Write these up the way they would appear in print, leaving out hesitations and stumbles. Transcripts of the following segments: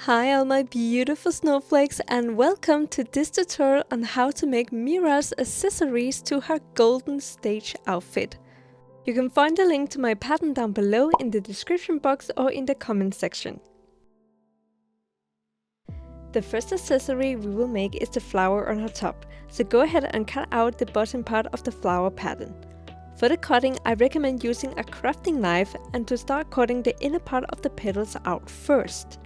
Hi all my beautiful snowflakes and welcome to this tutorial on how to make Mira's accessories to her golden stage outfit. You can find a link to my pattern down below in the description box or in the comment section. The first accessory we will make is the flower on her top, so go ahead and cut out the bottom part of the flower pattern. For the cutting, I recommend using a crafting knife and to start cutting the inner part of the petals out first.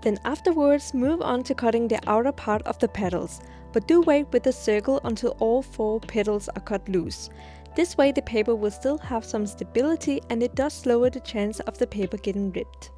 Then afterwards move on to cutting the outer part of the petals, but do wait with the circle until all 4 petals are cut loose. This way the paper will still have some stability and it does lower the chance of the paper getting ripped.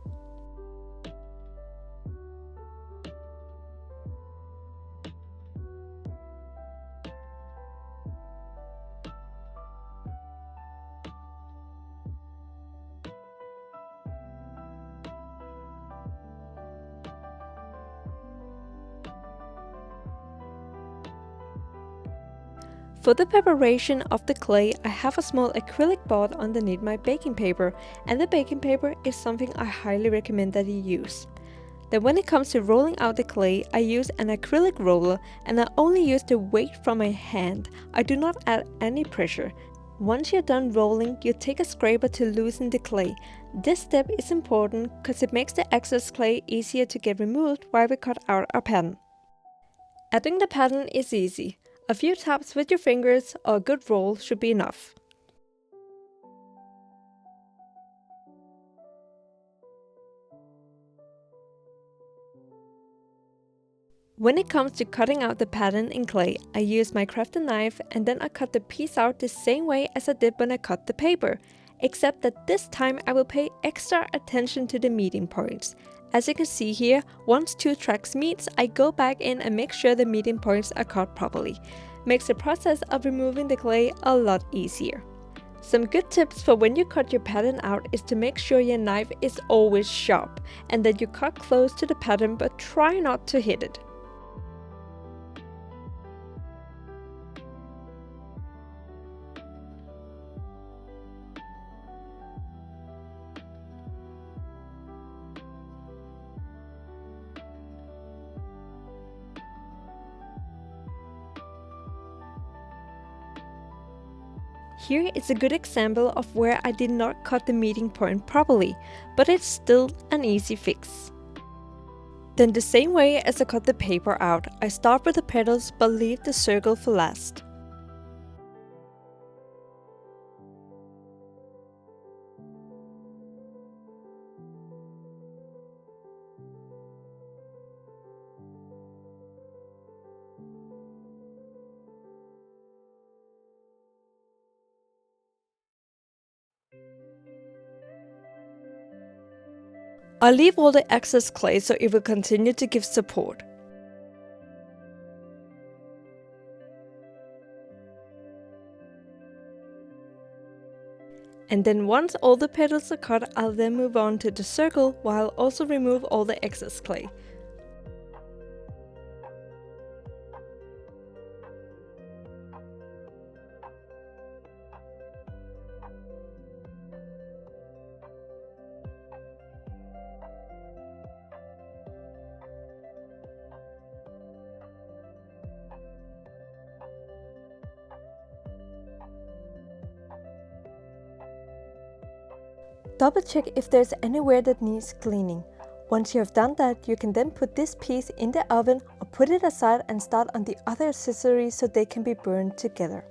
For the preparation of the clay, I have a small acrylic board underneath my baking paper, and the baking paper is something I highly recommend that you use. Then when it comes to rolling out the clay, I use an acrylic roller and I only use the weight from my hand. I do not add any pressure. Once you're done rolling, you take a scraper to loosen the clay. This step is important because it makes the excess clay easier to get removed while we cut out our pattern. Adding the pattern is easy. A few taps with your fingers or a good roll should be enough. When it comes to cutting out the pattern in clay, I use my crafting knife and then I cut the piece out the same way as I did when I cut the paper, except that this time I will pay extra attention to the meeting points. As you can see here, once 2 tracks meets, I go back in and make sure the meeting points are cut properly. Makes the process of removing the clay a lot easier. Some good tips for when you cut your pattern out is to make sure your knife is always sharp and that you cut close to the pattern but try not to hit it. Here is a good example of where I did not cut the meeting point properly, but it's still an easy fix. Then the same way as I cut the paper out, I start with the petals but leave the circle for last. I'll leave all the excess clay so it will continue to give support. And then once all the petals are cut, I'll then move on to the circle while I'll also remove all the excess clay. Double check if there's anywhere that needs cleaning. Once you have done that, you can then put this piece in the oven or put it aside and start on the other accessories so they can be burned together.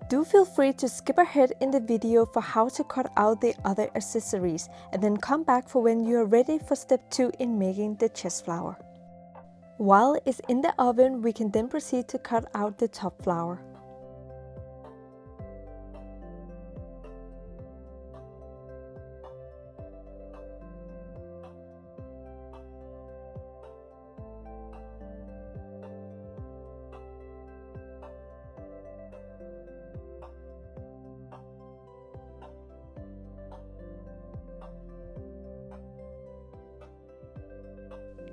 Do feel free to skip ahead in the video for how to cut out the other accessories and then come back for when you are ready for step 2 in making the chest flower. While it's in the oven, we can then proceed to cut out the top flower.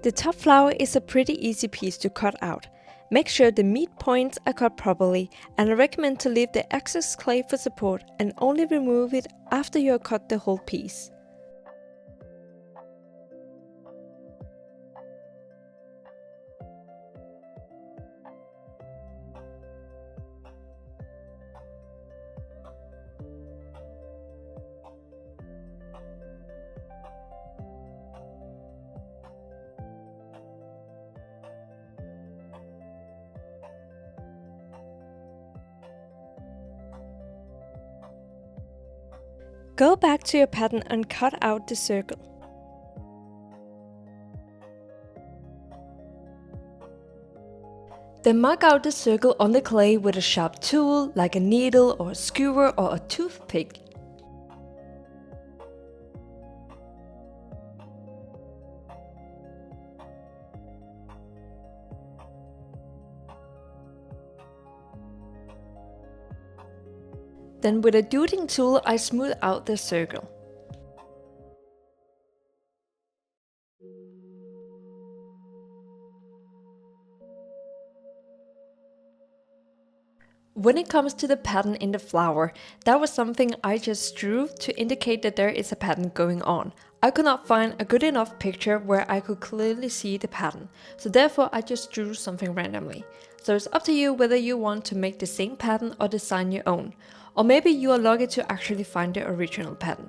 The top flower is a pretty easy piece to cut out, Make sure the meat points are cut properly, and I recommend to leave the excess clay for support and only remove it after you have cut the whole piece. Go back to your pattern and cut out the circle. Then mark out the circle on the clay with a sharp tool like a needle or a skewer or a toothpick. Then with a duding tool I smooth out the circle. When it comes to the pattern in the flower, that was something I just drew to indicate that there is a pattern going on. I could not find a good enough picture where I could clearly see the pattern, so therefore I just drew something randomly. So it's up to you whether you want to make the same pattern or design your own. Or maybe you are lucky to actually find the original pattern.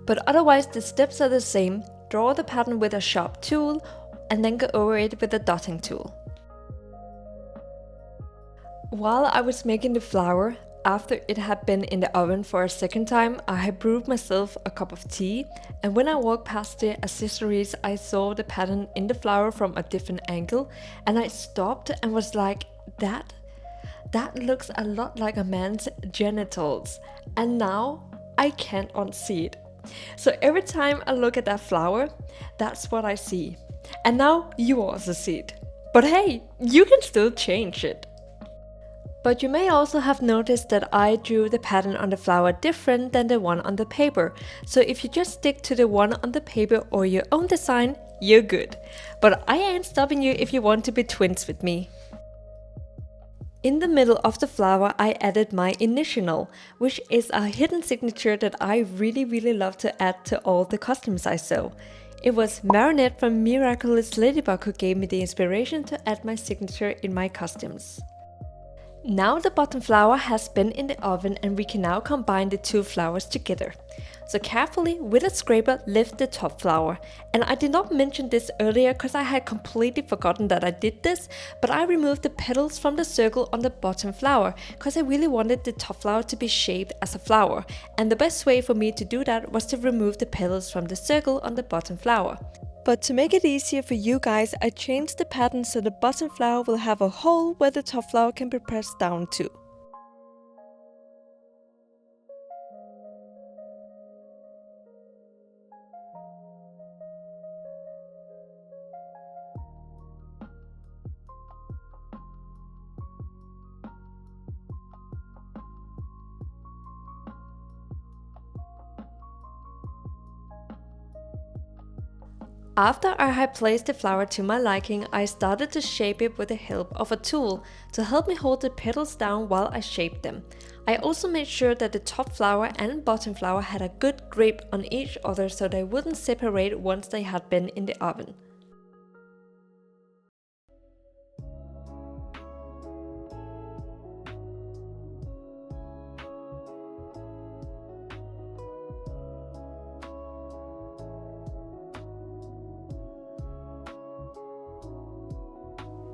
But otherwise the steps are the same. Draw the pattern with a sharp tool and then go over it with a dotting tool. While I was making the flower, after it had been in the oven for a second time, I had brewed myself a cup of tea, and when I walked past the accessories I saw the pattern in the flower from a different angle, and I stopped and was like, that looks a lot like a man's genitals, and now I can't unsee it. So every time I look at that flower, that's what I see. And now you also see it. But hey, you can still change it. But you may also have noticed that I drew the pattern on the flower different than the one on the paper. So if you just stick to the one on the paper or your own design, you're good. But I ain't stopping you if you want to be twins with me. In the middle of the flower I added my initial, which is a hidden signature that I really love to add to all the costumes I sew. It was Marinette from Mira Golden's Ladybug who gave me the inspiration to add my signature in my costumes. Now the bottom flower has been in the oven and we can now combine the two flowers together. So carefully with a scraper lift the top flower. And I did not mention this earlier because I had completely forgotten that I did this, but I removed the petals from the circle on the bottom flower because I really wanted the top flower to be shaped as a flower. And the best way for me to do that was to remove the petals from the circle on the bottom flower. But to make it easier for you guys, I changed the pattern so the bottom flower will have a hole where the top flower can be pressed down to. After I had placed the flower to my liking, I started to shape it with the help of a tool to help me hold the petals down while I shaped them. I also made sure that the top flower and bottom flower had a good grip on each other so they wouldn't separate once they had been in the oven.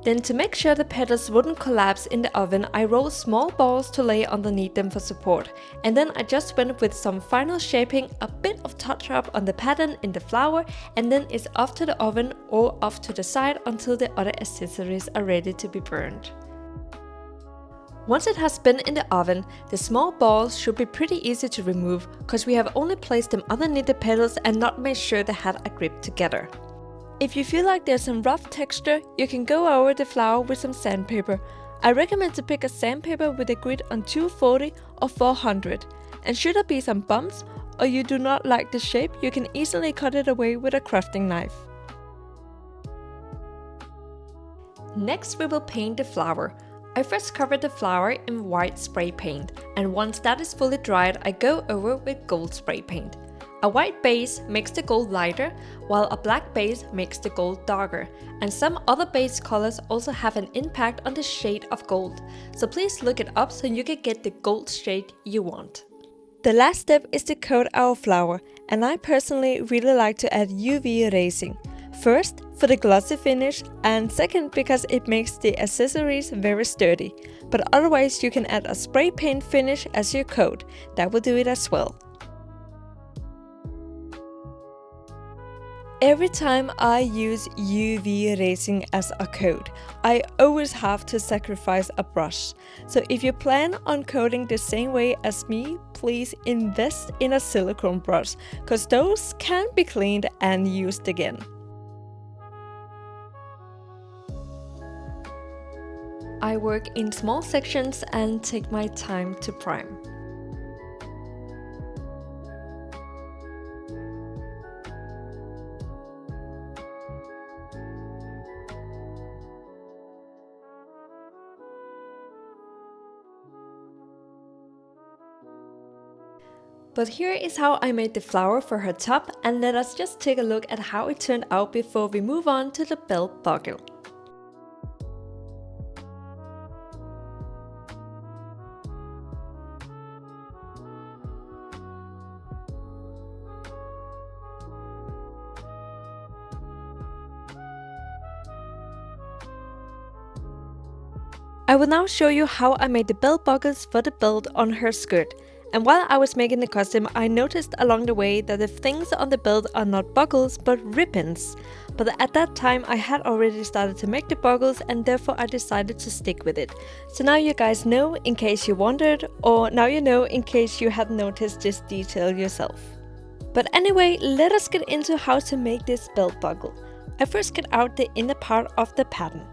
Then to make sure the petals wouldn't collapse in the oven, I rolled small balls to lay underneath them for support. And then I just went with some final shaping, a bit of touch up on the pattern in the flower, and then it's off to the oven or off to the side until the other accessories are ready to be burned. Once it has been in the oven, the small balls should be pretty easy to remove because we have only placed them underneath the petals and not made sure they had a grip together. If you feel like there's some rough texture, you can go over the flower with some sandpaper. I recommend to pick a sandpaper with a grit on 240 or 400. And should there be some bumps or you do not like the shape, you can easily cut it away with a crafting knife. Next we will paint the flower. I first cover the flower in white spray paint, and once that is fully dried I go over with gold spray paint. A white base makes the gold lighter, while a black base makes the gold darker, and some other base colors also have an impact on the shade of gold, so please look it up so you can get the gold shade you want. The last step is to coat our flower, and I personally really like to add UV erasing. First, for the glossy finish, and second because it makes the accessories very sturdy. But otherwise you can add a spray paint finish as your coat, that will do it as well. Every time I use UV erasing as a coat, I always have to sacrifice a brush. So if you plan on coating the same way as me, please invest in a silicone brush, cause those can be cleaned and used again. I work in small sections and take my time to prime. But here is how I made the flower for her top, and let us just take a look at how it turned out before we move on to the belt buckle. I will now show you how I made the belt buckles for the belt on her skirt. And while I was making the costume, I noticed along the way that the things on the belt are not buckles but ribbons. But at that time I had already started to make the buckles, and therefore I decided to stick with it. So now you guys know in case you wondered, or now you know in case you had noticed this detail yourself. But anyway, let us get into how to make this belt buckle. I first cut out the inner part of the pattern.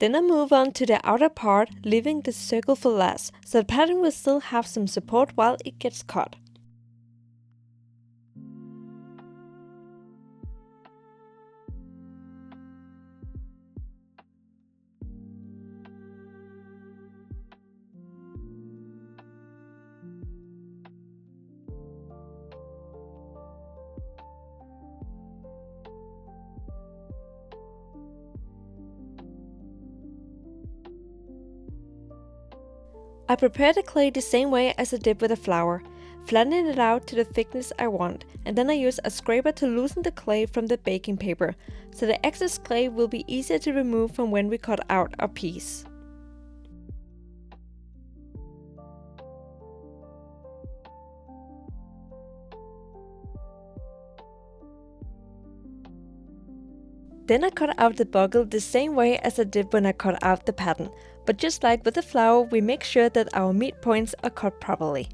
Then I move on to the outer part, leaving the circle for last, so the pattern will still have some support while it gets cut. I prepare the clay the same way as I did with the flower, flattening it out to the thickness I want, and then I use a scraper to loosen the clay from the baking paper, so the excess clay will be easier to remove from when we cut out our piece. Then I cut out the buckle the same way as I did when I cut out the pattern, but just like with the flower, we make sure that our midpoints are cut properly.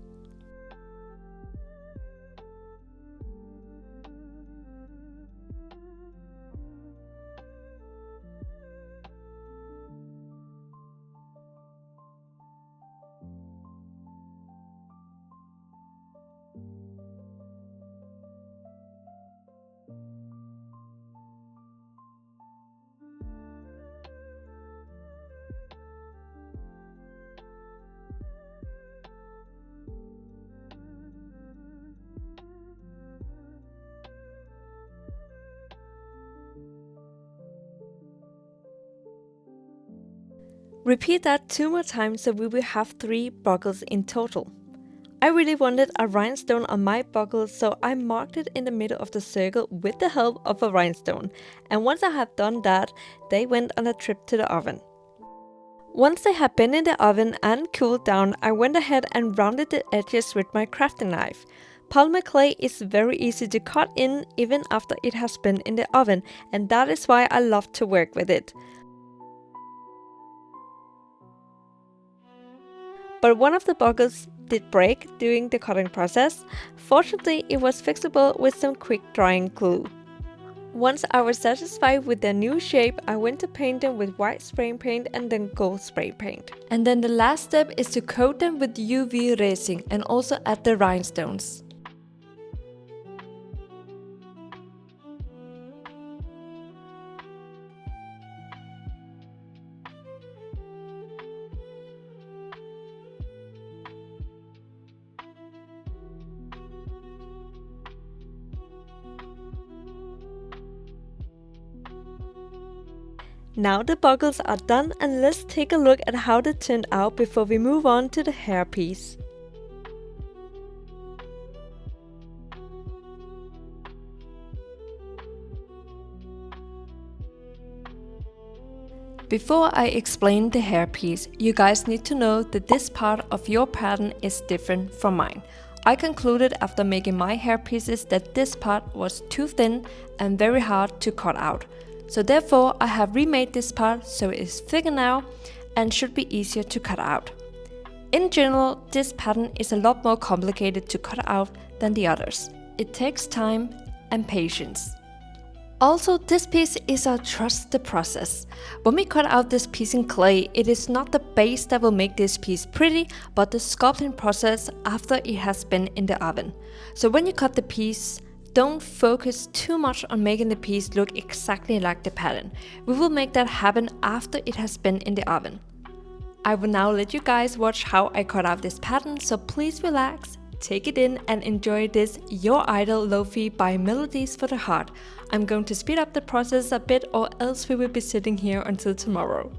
Repeat that 2 more times so we will have 3 buckles in total. I really wanted a rhinestone on my buckle, so I marked it in the middle of the circle with the help of a rhinestone, and once I had done that, they went on a trip to the oven. Once they had been in the oven and cooled down, I went ahead and rounded the edges with my crafting knife. Polymer clay is very easy to cut in even after it has been in the oven, and that is why I love to work with it. But one of the buckles did break during the cutting process. Fortunately, it was fixable with some quick drying glue. Once I was satisfied with their new shape, I went to paint them with white spray paint and then gold spray paint. And then the last step is to coat them with UV resin and also add the rhinestones. Now the buckles are done, and let's take a look at how they turned out before we move on to the hairpiece. Before I explain the hairpiece, you guys need to know that this part of your pattern is different from mine. I concluded after making my hairpieces that this part was too thin and very hard to cut out. So therefore I have remade this part so it is thicker now and should be easier to cut out. In general, this pattern is a lot more complicated to cut out than the others. It takes time and patience. Also, this piece is a trust the process. When we cut out this piece in clay, it is not the base that will make this piece pretty, but the sculpting process after it has been in the oven. So when you cut the piece, don't focus too much on making the piece look exactly like the pattern. We will make that happen after it has been in the oven. I will now let you guys watch how I cut out this pattern, so please relax, take it in and enjoy this Your Idol Lo-Fi by Melodies for the Heart. I'm going to speed up the process a bit or else we will be sitting here until tomorrow.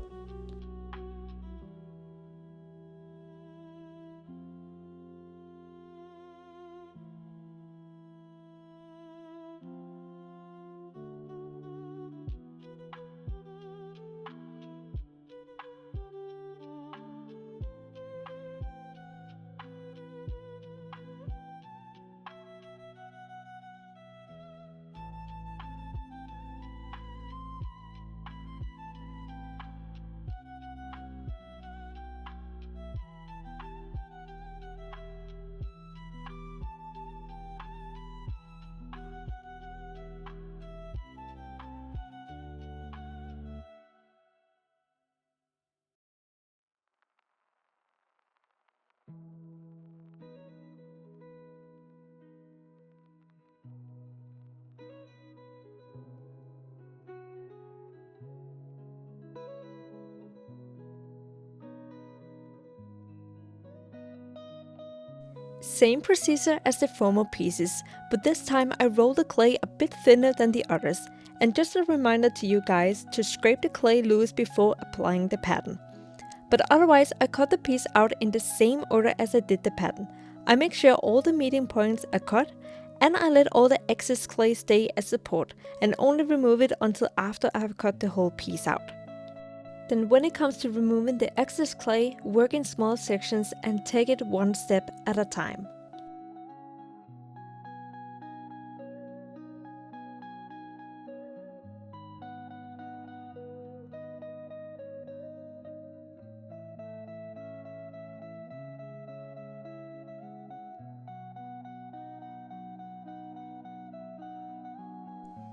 Same procedure as the former pieces, but this time I rolled the clay a bit thinner than the others. And just a reminder to you guys to scrape the clay loose before applying the pattern. But otherwise I cut the piece out in the same order as I did the pattern. I make sure all the meeting points are cut, and I let all the excess clay stay as support and only remove it until after I have cut the whole piece out. Then when it comes to removing the excess clay, work in small sections and take it one step at a time.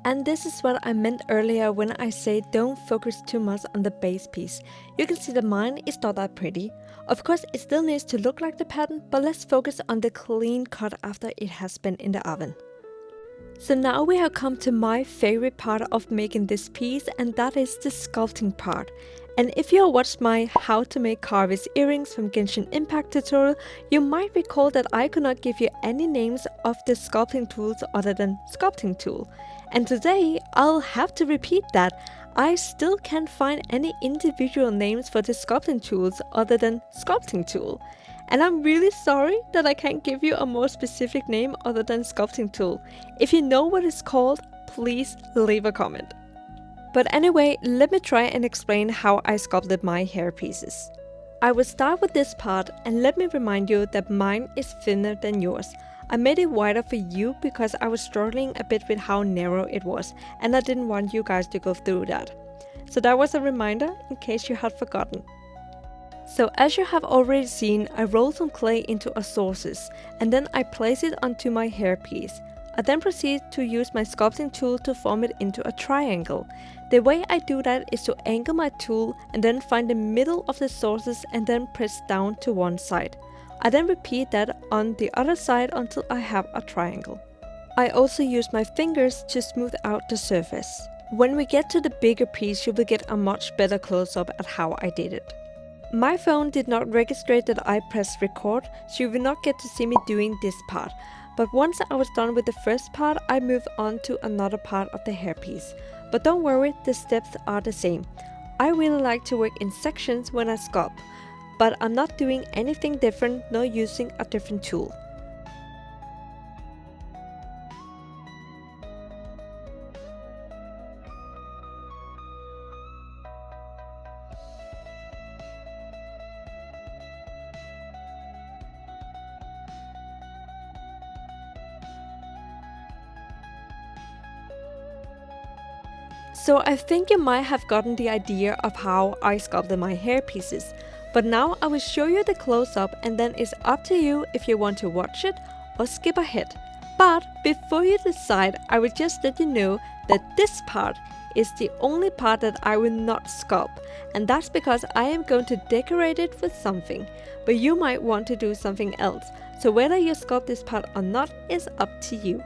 And this is what I meant earlier when I say don't focus too much on the base piece. You can see that mine is not that pretty. Of course it still needs to look like the pattern, but let's focus on the clean cut after it has been in the oven. So now we have come to my favorite part of making this piece, and that is the sculpting part. And if you have watched my How to Make Carvis Earrings from Genshin Impact tutorial, you might recall that I could not give you any names of the sculpting tools other than sculpting tool. And today I'll have to repeat that. I still can't find any individual names for the sculpting tools other than sculpting tool. And I'm really sorry that I can't give you a more specific name other than sculpting tool. If you know what it's called, please leave a comment. But anyway, let me try and explain how I sculpted my hair pieces. I will start with this part, and let me remind you that mine is thinner than yours. I made it wider for you because I was struggling a bit with how narrow it was, and I didn't want you guys to go through that. So that was a reminder in case you had forgotten. So as you have already seen, I rolled some clay into a sauces, and then I place it onto my hair piece. I then proceed to use my sculpting tool to form it into a triangle. The way I do that is to angle my tool and then find the middle of the sources and then press down to one side. I then repeat that on the other side until I have a triangle. I also use my fingers to smooth out the surface. When we get to the bigger piece, you will get a much better close-up at how I did it. My phone did not register that I pressed record, so you will not get to see me doing this part. But once I was done with the first part, I moved on to another part of the hairpiece. But don't worry, the steps are the same. I really like to work in sections when I sculpt, but I'm not doing anything different nor using a different tool. So I think you might have gotten the idea of how I sculpted my hair pieces, but now I will show you the close-up and then it's up to you if you want to watch it or skip ahead. But before you decide, I will just let you know that this part is the only part that I will not sculpt, and that's because I am going to decorate it with something, but you might want to do something else, so whether you sculpt this part or not is up to you.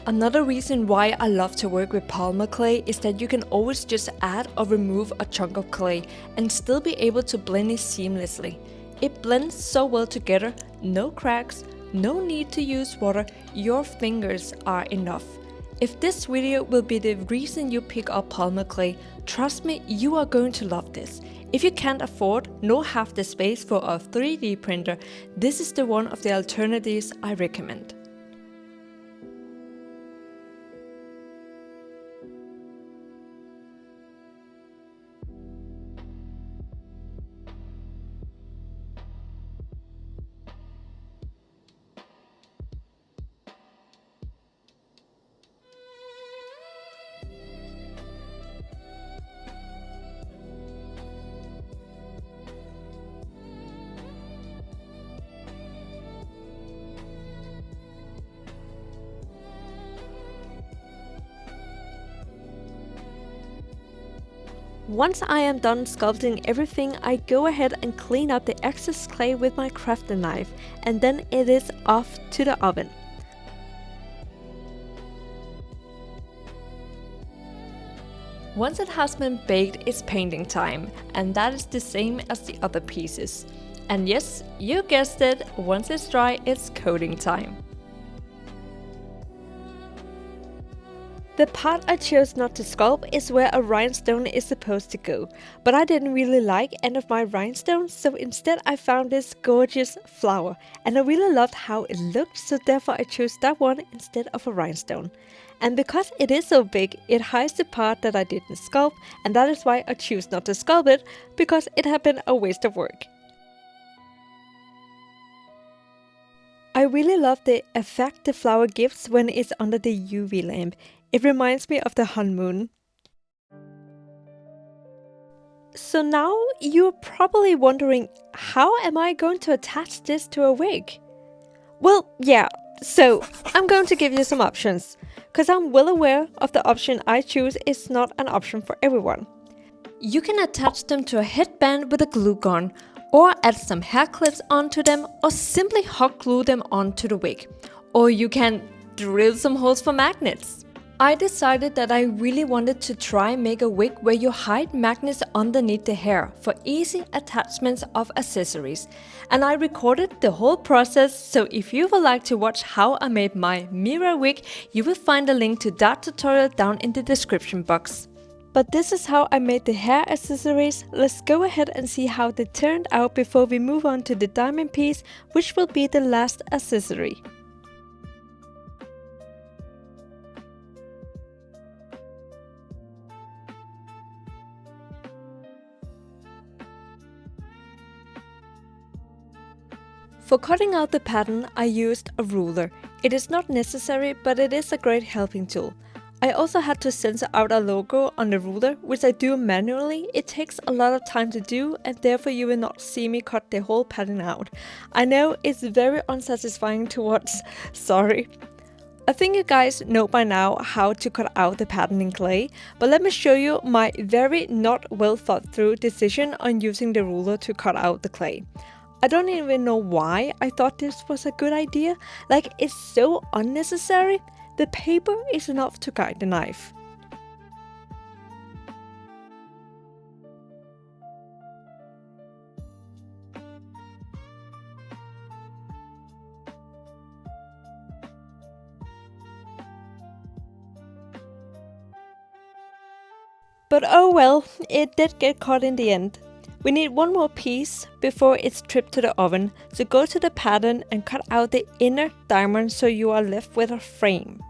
Another reason why I love to work with polymer clay is that you can always just add or remove a chunk of clay and still be able to blend it seamlessly. It blends so well together, no cracks, no need to use water, your fingers are enough. If this video will be the reason you pick up polymer clay, trust me, you are going to love this. If you can't afford nor have the space for a 3D printer, this is the one of the alternatives I recommend. Once I am done sculpting everything, I go ahead and clean up the excess clay with my crafting knife, and then it is off to the oven. Once it has been baked, it's painting time, and that is the same as the other pieces. And yes, you guessed it, once it's dry, it's coating time. The part I chose not to sculpt is where a rhinestone is supposed to go, but I didn't really like any of my rhinestones, so instead I found this gorgeous flower, and I really loved how it looked, so therefore I chose that one instead of a rhinestone. And because it is so big, it hides the part that I didn't sculpt, and that is why I choose not to sculpt it, because it had been a waste of work. I really love the effect the flower gives when it's under the UV lamp. It reminds me of the honeymoon. So now you're probably wondering, how am I going to attach this to a wig? Well, yeah, so I'm going to give you some options, because I'm well aware of the option I choose is not an option for everyone. You can attach them to a headband with a glue gun, or add some hair clips onto them, or simply hot glue them onto the wig. Or you can drill some holes for magnets. I decided that I really wanted to try make a wig where you hide magnets underneath the hair for easy attachments of accessories, and I recorded the whole process, so if you would like to watch how I made my Mira wig, you will find a link to that tutorial down in the description box. But this is how I made the hair accessories. Let's go ahead and see how they turned out before we move on to the diamond piece, which will be the last accessory. For cutting out the pattern, I used a ruler. It is not necessary, but it is a great helping tool. I also had to censor out a logo on the ruler, which I do manually. It takes a lot of time to do, and therefore you will not see me cut the whole pattern out. I know it's very unsatisfying to watch, sorry. I think you guys know by now how to cut out the pattern in clay, but let me show you my very not well thought through decision on using the ruler to cut out the clay. I don't even know why I thought this was a good idea, like it's so unnecessary. The paper is enough to guide the knife. But oh well, it did get cut in the end. We need one more piece before it's tripped to the oven, so go to the pattern and cut out the inner diamond so you are left with a frame.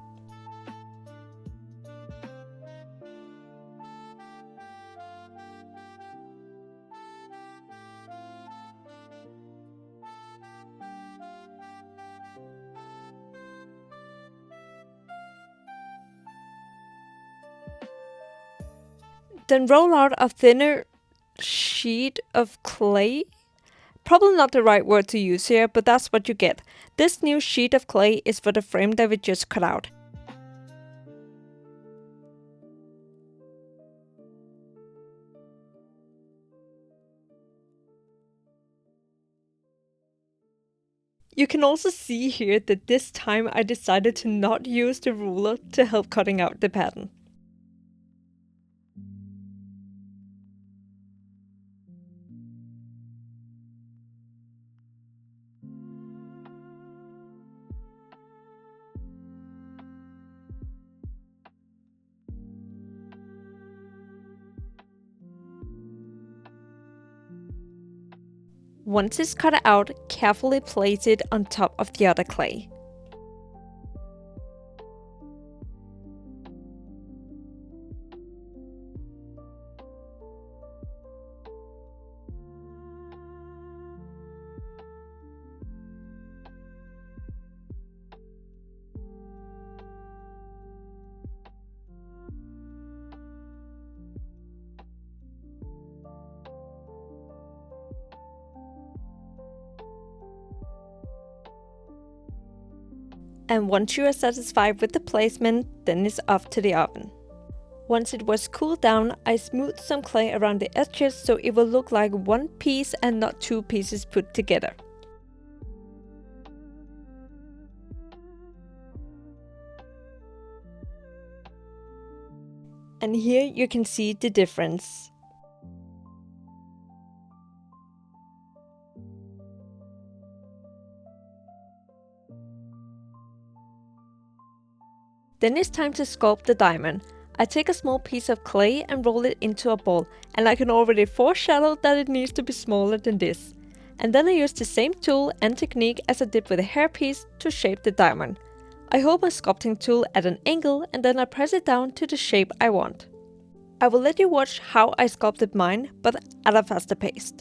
Then roll out a thinner sheet of clay. Probably not the right word to use here, but that's what you get. This new sheet of clay is for the frame that we just cut out. You can also see here that this time I decided to not use the ruler to help cutting out the pattern. Once it's cut out, carefully place it on top of the other clay. And once you are satisfied with the placement, then it's off to the oven. Once it was cooled down, I smoothed some clay around the edges so it will look like one piece and not two pieces put together. And here you can see the difference. Then it's time to sculpt the diamond. I take a small piece of clay and roll it into a ball, and I can already foreshadow that it needs to be smaller than this. And then I use the same tool and technique as I did with the hairpiece to shape the diamond. I hold my sculpting tool at an angle and then I press it down to the shape I want. I will let you watch how I sculpted mine, but at a faster pace.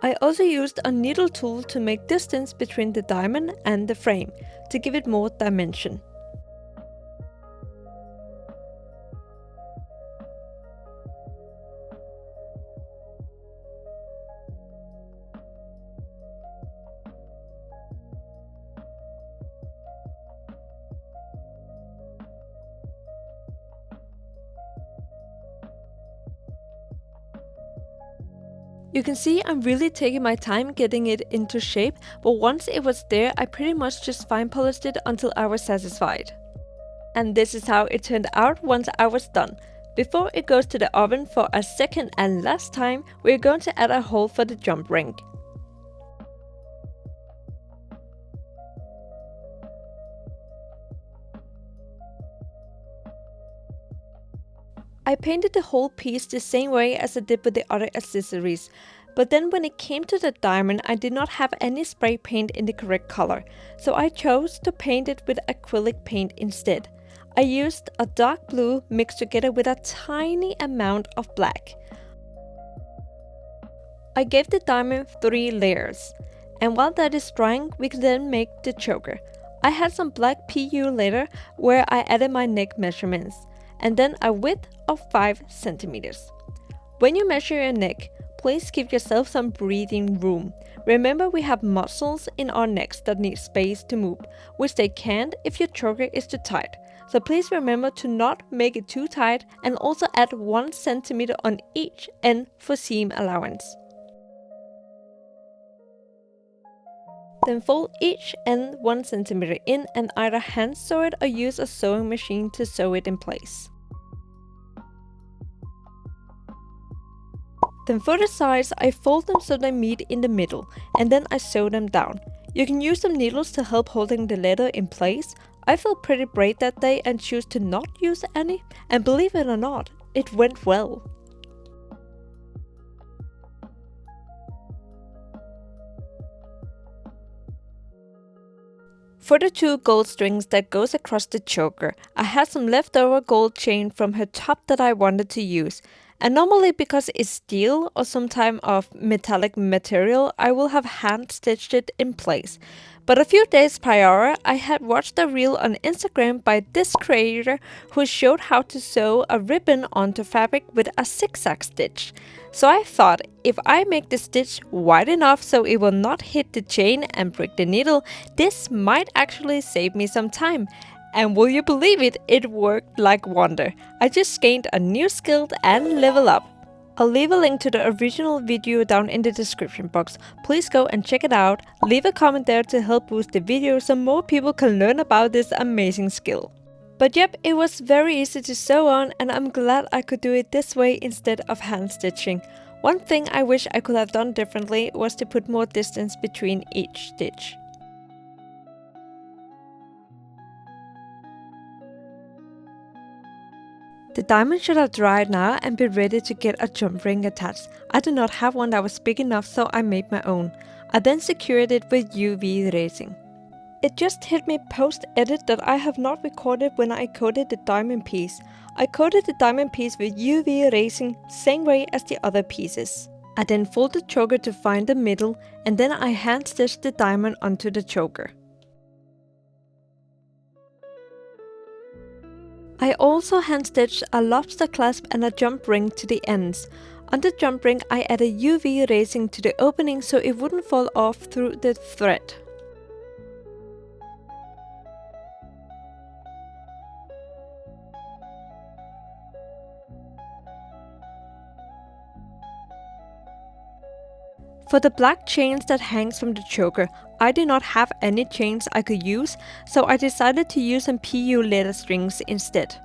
I also used a needle tool to make distance between the diamond and the frame, to give it more dimension. You can see I'm really taking my time getting it into shape, but once it was there, I pretty much just fine polished it until I was satisfied. And this is how it turned out once I was done. Before it goes to the oven for a second and last time, we're going to add a hole for the jump ring. I painted the whole piece the same way as I did with the other accessories, but then when it came to the diamond I did not have any spray paint in the correct color, so I chose to paint it with acrylic paint instead. I used a dark blue mixed together with a tiny amount of black. I gave the diamond 3 layers, and while that is drying we can then make the choker. I had some black PU later where I added my neck measurements, and then a width of 5 centimeters. When you measure your neck, please give yourself some breathing room. Remember, we have muscles in our necks that need space to move, which they can't if your choker is too tight. So please remember to not make it too tight, and also add 1 centimeter on each end for seam allowance. Then fold each end 1 centimeter in and either hand sew it or use a sewing machine to sew it in place. Then for the sides, I fold them so they meet in the middle, and then I sew them down. You can use some needles to help holding the leather in place. I felt pretty brave that day and choose to not use any, and believe it or not, it went well. For the 2 gold strings that goes across the choker, I had some leftover gold chain from her top that I wanted to use. And normally, because it's steel or some type of metallic material, I will have hand stitched it in place. But a few days prior, I had watched a reel on Instagram by this creator who showed how to sew a ribbon onto fabric with a zigzag stitch. So I thought, if I make the stitch wide enough so it will not hit the chain and break the needle, this might actually save me some time. And will you believe it, it worked like wonder. I just gained a new skill and level up. I'll leave a link to the original video down in the description box. Please go and check it out. Leave a comment there to help boost the video so more people can learn about this amazing skill. But yep, it was very easy to sew on, and I'm glad I could do it this way instead of hand stitching. One thing I wish I could have done differently was to put more distance between each stitch. The diamond should have dried now and be ready to get a jump ring attached. I did not have one that was big enough, so I made my own. I then secured it with UV resin. It just hit me post-edit that I have not recorded when I coated the diamond piece. I coated the diamond piece with UV resin, same way as the other pieces. I then folded the choker to find the middle, and then I hand stitched the diamond onto the choker. I also hand stitched a lobster clasp and a jump ring to the ends. On the jump ring I added UV resin to the opening so it wouldn't fall off through the thread. For the black chains that hangs from the choker, I did not have any chains I could use, so I decided to use some PU leather strings instead.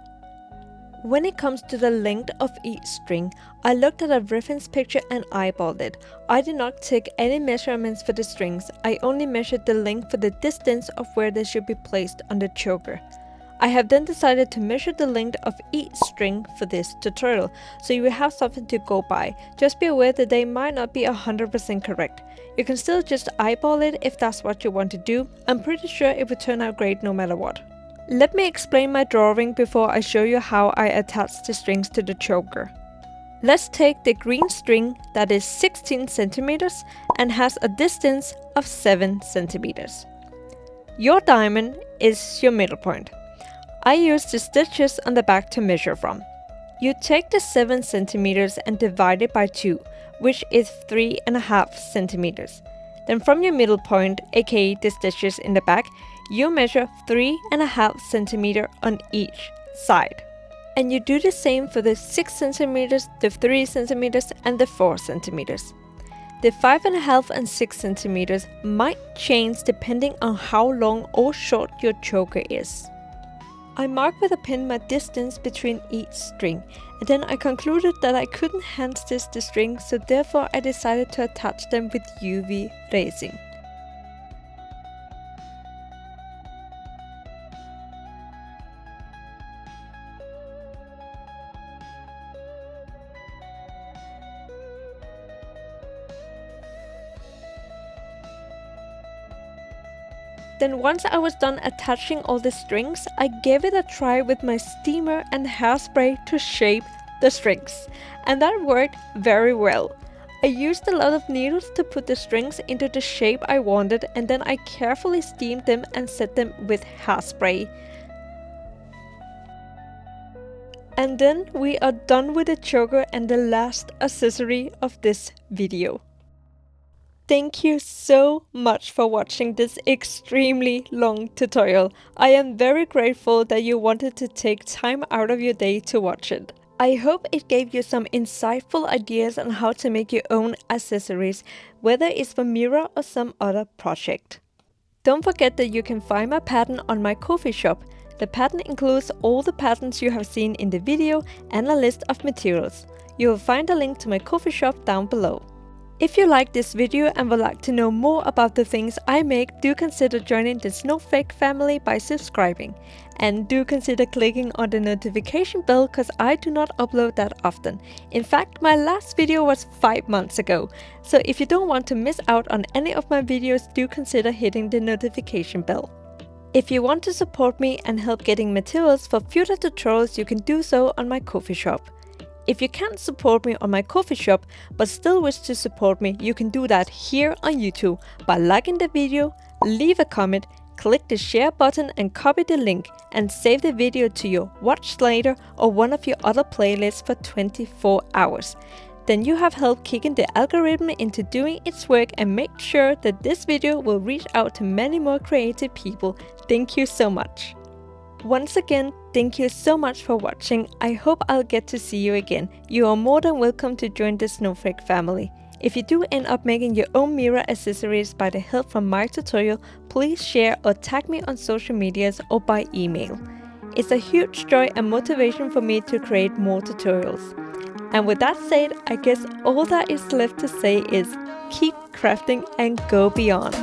When it comes to the length of each string, I looked at a reference picture and eyeballed it. I did not take any measurements for the strings, I only measured the length for the distance of where they should be placed on the choker. I have then decided to measure the length of each string for this tutorial, so you will have something to go by. Just be aware that they might not be 100% correct. You can still just eyeball it if that's what you want to do. I'm pretty sure it will turn out great no matter what. Let me explain my drawing before I show you how I attach the strings to the choker. Let's take the green string that is 16 centimeters and has a distance of 7 centimeters. Your diamond is your middle point. I use the stitches on the back to measure from. You take the 7 centimeters and divide it by 2, which is 3.5 centimeters. Then from your middle point, aka the stitches in the back, you measure 3.5 centimeters on each side. And you do the same for the 6 centimeters, the 3 centimeters and the 4 centimeters. The 5.5 and 6 centimeters might change depending on how long or short your choker is. I marked with a pin my distance between each string, and then I concluded that I couldn't hand stitch the string, so therefore I decided to attach them with UV resin. Then once I was done attaching all the strings, I gave it a try with my steamer and hairspray to shape the strings. And that worked very well. I used a lot of needles to put the strings into the shape I wanted, and then I carefully steamed them and set them with hairspray. And then we are done with the choker and the last accessory of this video. Thank you so much for watching this extremely long tutorial. I am very grateful that you wanted to take time out of your day to watch it. I hope it gave you some insightful ideas on how to make your own accessories, whether it's for Mira or some other project. Don't forget that you can find my pattern on my Ko-fi shop. The pattern includes all the patterns you have seen in the video and a list of materials. You will find a link to my Ko-fi shop down below. If you like this video and would like to know more about the things I make, do consider joining the Snowflake family by subscribing. And do consider clicking on the notification bell, because I do not upload that often. In fact, my last video was 5 months ago. So if you don't want to miss out on any of my videos, do consider hitting the notification bell. If you want to support me and help getting materials for future tutorials, you can do so on my Ko-fi shop. If you can't support me on my Ko-fi shop but still wish to support me, you can do that here on YouTube by liking the video, leave a comment, click the share button and copy the link, and save the video to your watch later or one of your other playlists for 24 hours. Then you have helped kicking the algorithm into doing its work and make sure that this video will reach out to many more creative people. Thank you so much. Once again, thank you so much for watching. I hope I'll get to see you again. You are more than welcome to join the Snowflake family. If you do end up making your own Mira accessories by the help from my tutorial, please share or tag me on social medias or by email. It's a huge joy and motivation for me to create more tutorials. And with that said, I guess all that is left to say is keep crafting and go beyond.